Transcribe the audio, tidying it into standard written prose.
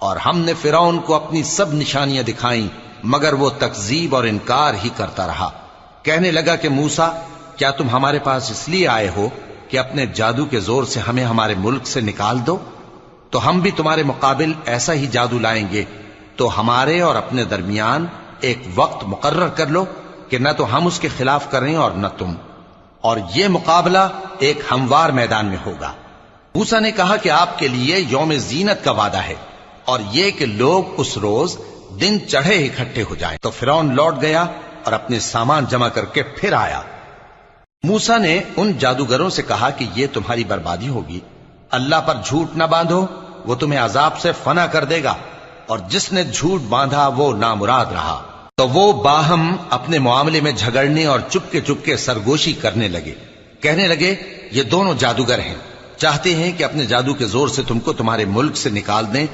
اور ہم نے فرعون کو اپنی سب نشانیاں دکھائیں مگر وہ تکذیب اور انکار ہی کرتا رہا۔ کہنے لگا کہ موسیٰ، کیا تم ہمارے پاس اس لیے آئے ہو کہ اپنے جادو کے زور سے ہمیں ہمارے ملک سے نکال دو؟ تو ہم بھی تمہارے مقابل ایسا ہی جادو لائیں گے، تو ہمارے اور اپنے درمیان ایک وقت مقرر کر لو کہ نہ تو ہم اس کے خلاف کریں اور نہ تم، اور یہ مقابلہ ایک ہموار میدان میں ہوگا۔ موسیٰ نے کہا کہ آپ کے لیے یوم زینت کا وعدہ ہے، اور یہ کہ لوگ اس روز دن چڑھے اکٹھے ہو جائیں۔ تو فرعون لوٹ گیا اور اپنے سامان جمع کر کے پھر آیا۔ موسیٰ نے ان جادوگروں سے کہا کہ یہ تمہاری بربادی ہوگی، اللہ پر جھوٹ نہ باندھو، وہ تمہیں عذاب سے فنا کر دے گا، اور جس نے جھوٹ باندھا وہ نامراد رہا۔ تو وہ باہم اپنے معاملے میں جھگڑنے اور چپ کے سرگوشی کرنے لگے۔ کہنے لگے یہ دونوں جادوگر ہیں، چاہتے ہیں کہ اپنے جادو کے زور سے تم کو تمہارے ملک سے نکال دیں